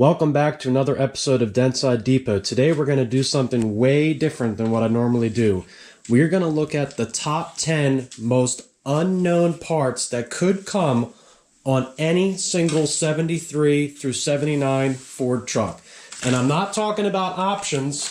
Welcome back to another episode of Dentside Depot. Today we're going to do something way different than what I normally do. We're going to look at the top 10 most unknown parts that could come on any single 73 through 79 Ford truck. And I'm not talking about options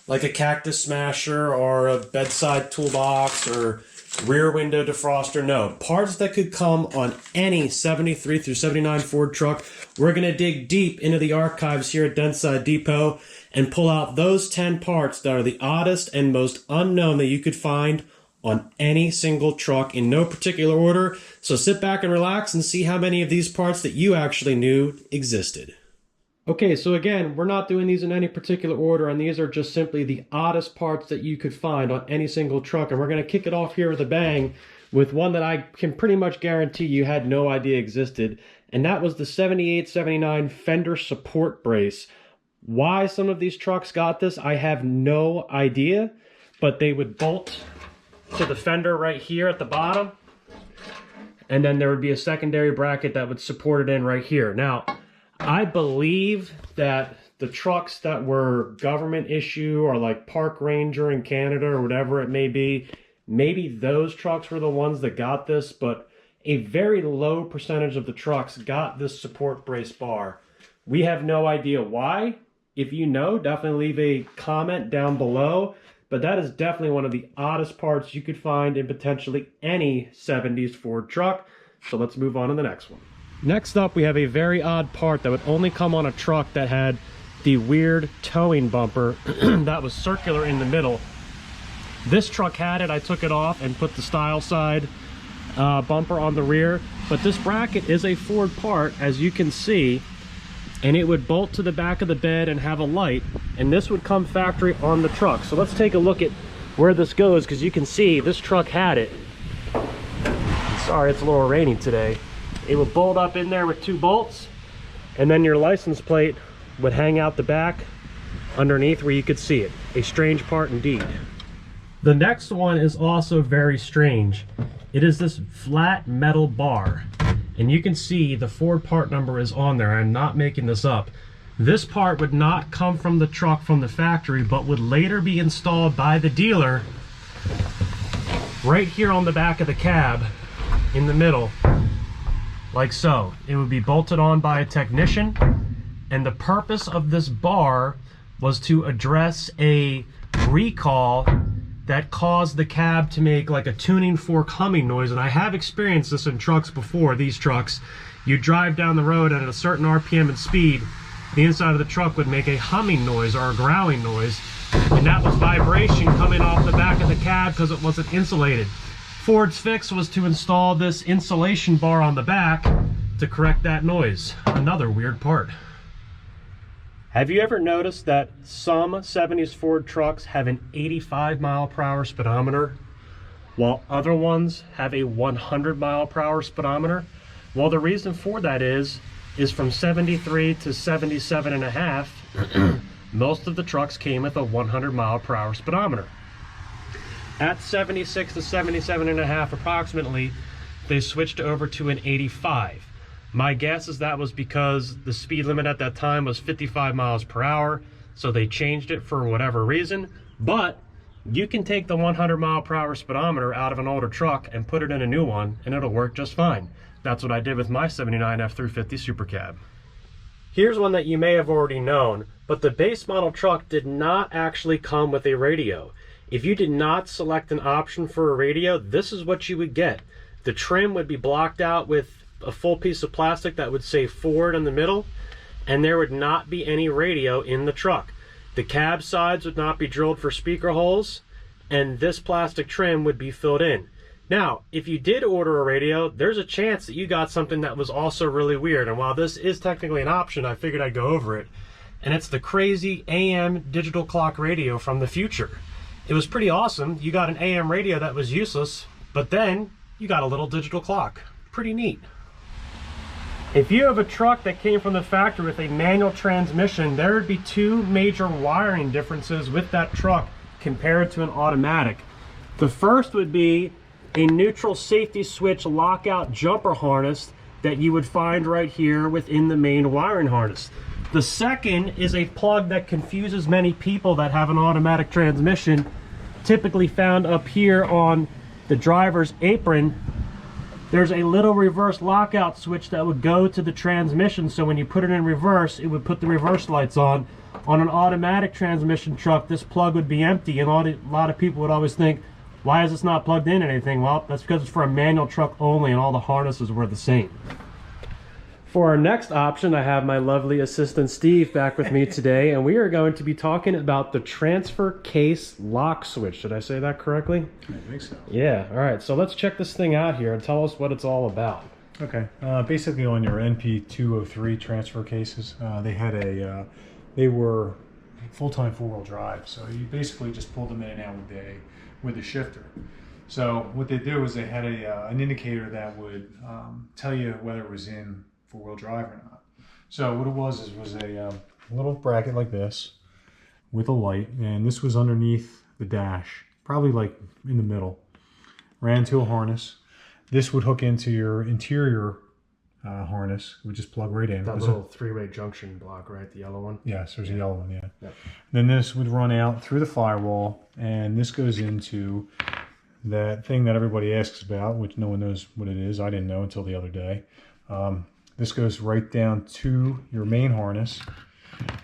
like a cactus smasher or a bedside toolbox or rear window defroster. No, parts that could come on any 73 through 79 Ford truck. We're going to dig deep into the archives here at Dentside Depot and pull out those 10 parts that are the oddest and most unknown that you could find on any single truck in no particular order. So sit back and relax and see how many of these parts that you actually knew existed. Okay, so again, we're not doing these in any particular order, and these are just simply the oddest parts that you could find on any single truck. And we're going to kick it off here with a bang with one that I can pretty much guarantee you had no idea existed, and that was the 78-79 Fender support brace. Why some of these trucks got this, I have no idea, but they would bolt to the fender right here at the bottom, and then there would be a secondary bracket that would support it in right here. Now, I believe that the trucks that were government issue or like Park Ranger in Canada or whatever it may be, maybe those trucks were the ones that got this, but a very low percentage of the trucks got this support brace bar. We have no idea why. If you know, definitely leave a comment down below, but that is definitely one of the oddest parts you could find in potentially any 70s Ford truck. So let's move on to the next one. Next up, we have a very odd part that would only come on a truck that had the weird towing bumper that was circular in the middle. This truck had it. I took it off and put the style side bumper on the rear, but this bracket is a Ford part, as you can see, and it would bolt to the back of the bed and have a light, and this would come factory on the truck. So let's take a look at where this goes, because you can see this truck had it. Sorry, it's a little rainy today. It would bolt up in there with 2 bolts, and then your license plate would hang out the back underneath where you could see it. A strange part indeed. The next one is also very strange. It is this flat metal bar, and you can see the Ford part number is on there. I'm not making this up. This part would not come from the truck from the factory, but would later be installed by the dealer right here on the back of the cab in the middle. Like so. It would be bolted on by a technician, and the purpose of this bar was to address a recall that caused the cab to make like a tuning fork humming noise. And I have experienced this in trucks before. These trucks, you drive down the road at a certain RPM and speed, the inside of the truck would make a humming noise or a growling noise, and that was vibration coming off the back of the cab because it wasn't insulated. Ford's fix was to install this insulation bar on the back to correct that noise. Another weird part. Have you ever noticed that some 70s Ford trucks have an 85-mile-per-hour speedometer, while other ones have a 100-mile-per-hour speedometer? Well, the reason for that is from 73 to 77 and a half, most of the trucks came with a 100-mile-per-hour speedometer. At 76 to 77 and a half approximately, they switched over to an 85. My guess is that was because the speed limit at that time was 55 miles per hour, so they changed it for whatever reason. But you can take the 100 mile per hour speedometer out of an older truck and put it in a new one, and it'll work just fine. That's what I did with my 79 F350 Super Cab. Here's one that you may have already known, but the base model truck did not actually come with a radio. If you did not select an option for a radio, this is what you would get. The trim would be blocked out with a full piece of plastic that would say Ford in the middle, and there would not be any radio in the truck. The cab sides would not be drilled for speaker holes, and this plastic trim would be filled in. Now, if you did order a radio, there's a chance that you got something that was also really weird, and while this is technically an option, I figured I'd go over it. And it's the crazy AM digital clock radio from the future. It was pretty awesome. You got an AM radio that was useless, but then you got a little digital clock. Pretty neat. If you have a truck that came from the factory with a manual transmission, there would be 2 major wiring differences with that truck compared to an automatic. The first would be a neutral safety switch lockout jumper harness that you would find right here within the main wiring harness. The second is a plug that confuses many people that have an automatic transmission, typically found up here on the driver's apron. There's a little reverse lockout switch that would go to the transmission, so when you put it in reverse, it would put the reverse lights on. On an automatic transmission truck, this plug would be empty, and a lot of people would always think, why is this not plugged in anything? Well, that's because it's for a manual truck only, and all the harnesses were the same. For our next option, I have my lovely assistant Steve back with me today, and we are going to be talking about the transfer case lock switch. Did I say that correctly? I think so. Yeah, all right, so let's check this thing out here and tell us what it's all about. Okay, basically on your NP203 transfer cases, they were full-time four-wheel drive, so you basically just pulled them in and out with a shifter. So what they do is they had an indicator that would tell you whether it was in four-wheel drive or not. So what it was a little bracket like this with a light, and this was underneath the dash, probably like in the middle. Ran to a harness. This would hook into your interior harness. It would just plug right in. That little three-way junction block, right? The yellow one? Yes, there's a yellow one, yeah. Yep. Then this would run out through the firewall, and this goes into that thing that everybody asks about, which no one knows what it is. I didn't know until the other day. This goes right down to your main harness,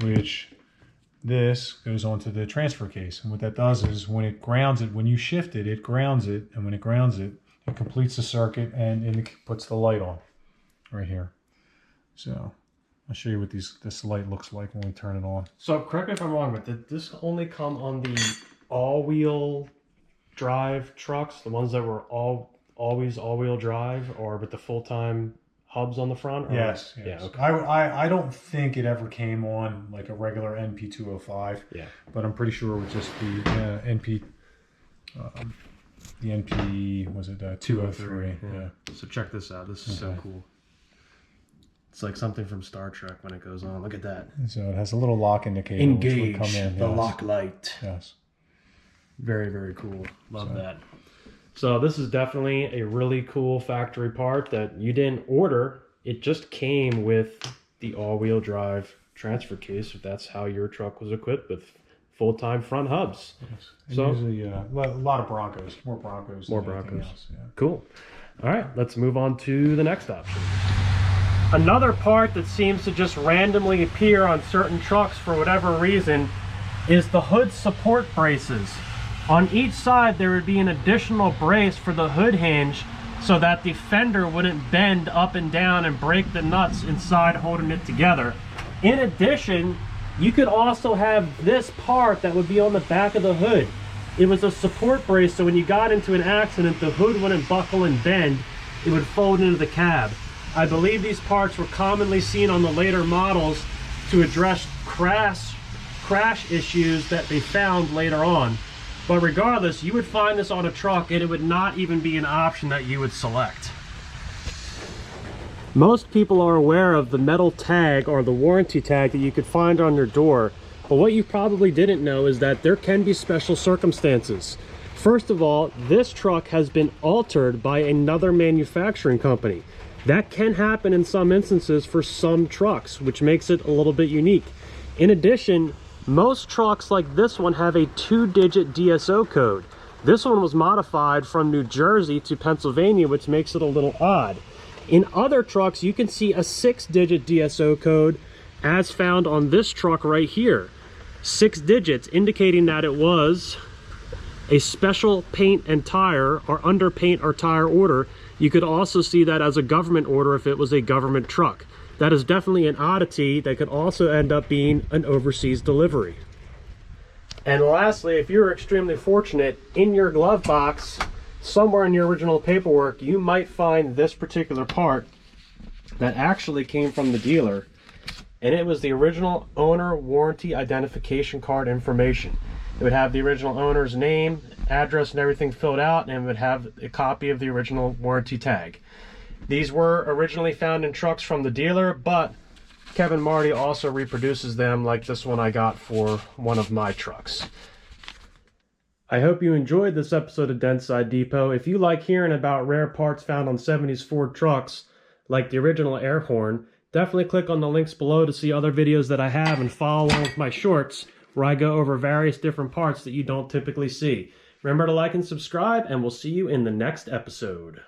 which this goes onto the transfer case. And what that does is when it grounds it, when you shift it, it grounds it. And when it grounds it, it completes the circuit and it puts the light on right here. So I'll show you what this light looks like when we turn it on. So correct me if I'm wrong, but did this only come on the all-wheel drive trucks, the ones that were always all-wheel drive, or with the full-time hubs on the front? Or? Yes. Yeah. Okay. I don't think it ever came on like a regular NP205. Yeah. But I'm pretty sure it was just the NP. The NP was it 203? Yeah. So check this out. This is so cool. It's like something from Star Trek when it goes on. Look at that. So it has a little lock indicator. Engage which would come in. the Yes. lock light. Yes. Very, very cool. Love that. So this is definitely a really cool factory part that you didn't order. It just came with the all-wheel drive transfer case, if that's how your truck was equipped with full-time front hubs. Yes. So usually a lot of Broncos. More Broncos. More than anything Broncos. else, yeah. Cool. All right, let's move on to the next option. Another part that seems to just randomly appear on certain trucks for whatever reason is the hood support braces. On each side there would be an additional brace for the hood hinge so that the fender wouldn't bend up and down and break the nuts inside holding it together. In addition, you could also have this part that would be on the back of the hood. It was a support brace, so when you got into an accident, the hood wouldn't buckle and bend, it would fold into the cab. I believe these parts were commonly seen on the later models to address crash issues that they found later on. But regardless, you would find this on a truck and it would not even be an option that you would select. Most people are aware of the metal tag or the warranty tag that you could find on your door. But what you probably didn't know is that there can be special circumstances. First of all, this truck has been altered by another manufacturing company. That can happen in some instances for some trucks, which makes it a little bit unique. In addition, most trucks like this one have a 2-digit DSO code. This one was modified from New Jersey to Pennsylvania, which makes it a little odd. In other trucks, you can see a 6-digit DSO code as found on this truck right here. 6 digits, indicating that it was a special paint and tire or underpaint or tire order. You could also see that as a government order if it was a government truck. That is definitely an oddity that could also end up being an overseas delivery. And lastly, if you're extremely fortunate, in your glove box, somewhere in your original paperwork, you might find this particular part that actually came from the dealer. And it was the original owner warranty identification card information. It would have the original owner's name, address, and everything filled out, and it would have a copy of the original warranty tag. These were originally found in trucks from the dealer, but Kevin Marty also reproduces them, like this one I got for one of my trucks. I hope you enjoyed this episode of Dentside Depot. If you like hearing about rare parts found on 70s Ford trucks, like the original air horn, Definitely click on the links below to see other videos that I have and follow along with my shorts where I go over various different parts that you don't typically see. Remember to like and subscribe, and we'll see you in the next episode.